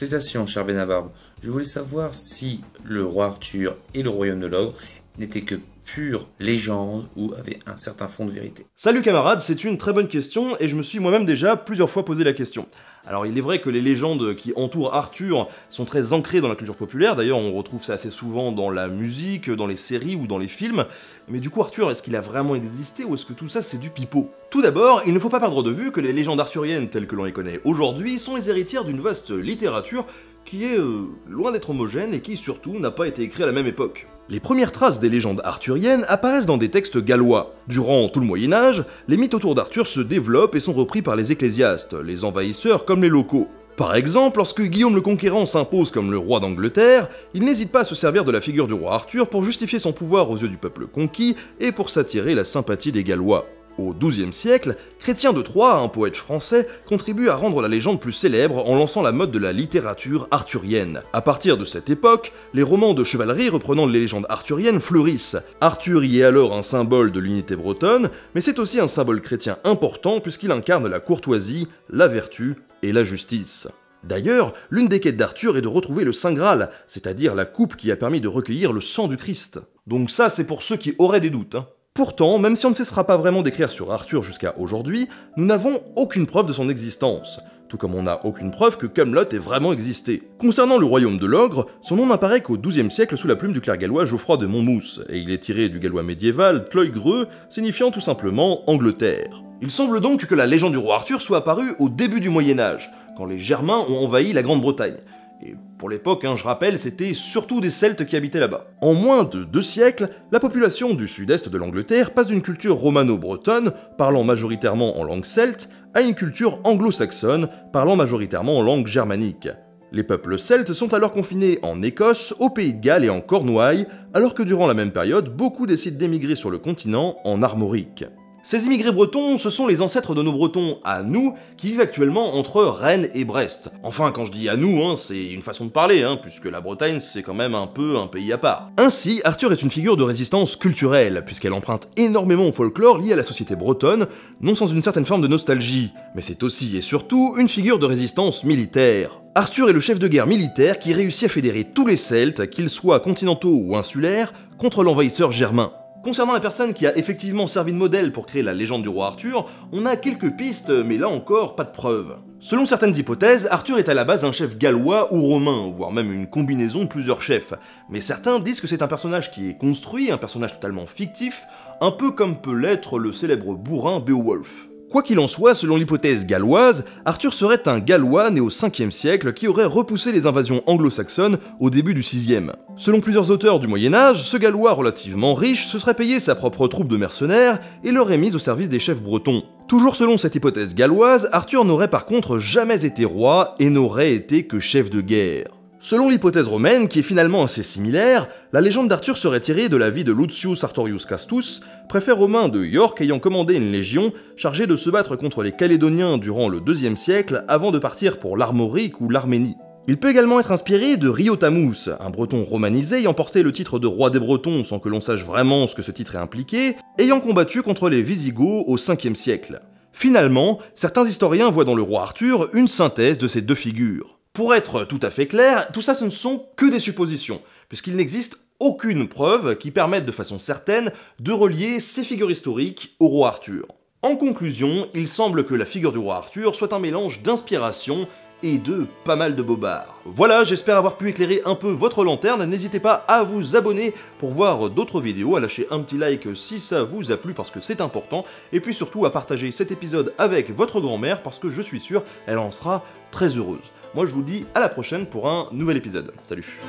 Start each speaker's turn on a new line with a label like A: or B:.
A: Félicitations, cher Benabarbe. Je voulais savoir si le roi Arthur et le royaume de l'ogre n'étaient que pure légende ou avaient un certain fond de vérité.
B: Salut camarades, c'est une très bonne question et je me suis moi-même déjà plusieurs fois posé la question. Alors il est vrai que les légendes qui entourent Arthur sont très ancrées dans la culture populaire, d'ailleurs on retrouve ça assez souvent dans la musique, dans les séries ou dans les films, mais du coup Arthur, est-ce qu'il a vraiment existé ou est-ce que tout ça c'est du pipeau? Tout d'abord, il ne faut pas perdre de vue que les légendes arthuriennes telles que l'on les connaît aujourd'hui sont les héritières d'une vaste littérature qui est loin d'être homogène et qui surtout n'a pas été écrite à la même époque. Les premières traces des légendes arthuriennes apparaissent dans des textes gallois. Durant tout le Moyen-Âge, les mythes autour d'Arthur se développent et sont repris par les ecclésiastes, les envahisseurs comme les locaux. Par exemple, lorsque Guillaume le Conquérant s'impose comme le roi d'Angleterre, il n'hésite pas à se servir de la figure du roi Arthur pour justifier son pouvoir aux yeux du peuple conquis et pour s'attirer la sympathie des Gallois. Au XIIe siècle, Chrétien de Troyes, un poète français, contribue à rendre la légende plus célèbre en lançant la mode de la littérature arthurienne. À partir de cette époque, les romans de chevalerie reprenant les légendes arthuriennes fleurissent. Arthur y est alors un symbole de l'unité bretonne, mais c'est aussi un symbole chrétien important puisqu'il incarne la courtoisie, la vertu et la justice. D'ailleurs, l'une des quêtes d'Arthur est de retrouver le Saint Graal, c'est-à-dire la coupe qui a permis de recueillir le sang du Christ. Donc ça, c'est pour ceux qui auraient des doutes, hein. Pourtant, même si on ne cessera pas vraiment d'écrire sur Arthur jusqu'à aujourd'hui, nous n'avons aucune preuve de son existence, tout comme on n'a aucune preuve que Camelot ait vraiment existé. Concernant le royaume de l'ogre, son nom n'apparaît qu'au XIIe siècle sous la plume du clerc gallois Geoffroy de Monmouth, et il est tiré du gallois médiéval Tloigreux, signifiant tout simplement Angleterre. Il semble donc que la légende du roi Arthur soit apparue au début du Moyen-Âge, quand les Germains ont envahi la Grande-Bretagne. Et pour l'époque, je rappelle, c'était surtout des Celtes qui habitaient là-bas. En moins de 2 siècles, la population du sud-est de l'Angleterre passe d'une culture romano-bretonne, parlant majoritairement en langue celte, à une culture anglo-saxonne, parlant majoritairement en langue germanique. Les peuples celtes sont alors confinés en Écosse, au Pays de Galles et en Cornouailles, alors que durant la même période, beaucoup décident d'émigrer sur le continent en Armorique. Ces immigrés bretons, ce sont les ancêtres de nos bretons à nous, qui vivent actuellement entre Rennes et Brest. Enfin, quand je dis à nous, c'est une façon de parler, puisque la Bretagne c'est quand même un peu un pays à part. Ainsi, Arthur est une figure de résistance culturelle, puisqu'elle emprunte énormément au folklore lié à la société bretonne, non sans une certaine forme de nostalgie, mais c'est aussi et surtout une figure de résistance militaire. Arthur est le chef de guerre militaire qui réussit à fédérer tous les Celtes, qu'ils soient continentaux ou insulaires, contre l'envahisseur germain. Concernant la personne qui a effectivement servi de modèle pour créer la légende du roi Arthur, on a quelques pistes, mais là encore, pas de preuves. Selon certaines hypothèses, Arthur est à la base un chef gallois ou romain, voire même une combinaison de plusieurs chefs. Mais certains disent que c'est un personnage qui est construit, un personnage totalement fictif, un peu comme peut l'être le célèbre bourrin Beowulf. Quoi qu'il en soit, selon l'hypothèse galloise, Arthur serait un Gallois né au 5e siècle qui aurait repoussé les invasions anglo-saxonnes au début du 6e. Selon plusieurs auteurs du Moyen-Âge, ce Gallois relativement riche se serait payé sa propre troupe de mercenaires et l'aurait mise au service des chefs bretons. Toujours selon cette hypothèse galloise, Arthur n'aurait par contre jamais été roi et n'aurait été que chef de guerre. Selon l'hypothèse romaine, qui est finalement assez similaire, la légende d'Arthur serait tirée de la vie de Lucius Artorius Castus, préfet romain de York ayant commandé une légion chargée de se battre contre les Calédoniens durant le 2e siècle avant de partir pour l'Armorique ou l'Arménie. Il peut également être inspiré de Riotamus, un breton romanisé ayant porté le titre de roi des Bretons sans que l'on sache vraiment ce que ce titre est impliqué, ayant combattu contre les Visigoths au 5e siècle. Finalement, certains historiens voient dans le roi Arthur une synthèse de ces deux figures. Pour être tout à fait clair, tout ça ce ne sont que des suppositions, puisqu'il n'existe aucune preuve qui permette de façon certaine de relier ces figures historiques au roi Arthur. En conclusion, il semble que la figure du roi Arthur soit un mélange d'inspiration et de pas mal de bobards. Voilà, j'espère avoir pu éclairer un peu votre lanterne, n'hésitez pas à vous abonner pour voir d'autres vidéos, à lâcher un petit like si ça vous a plu parce que c'est important, et puis surtout à partager cet épisode avec votre grand-mère parce que je suis sûr, elle en sera très heureuse. Moi je vous dis à la prochaine pour un nouvel épisode. Salut!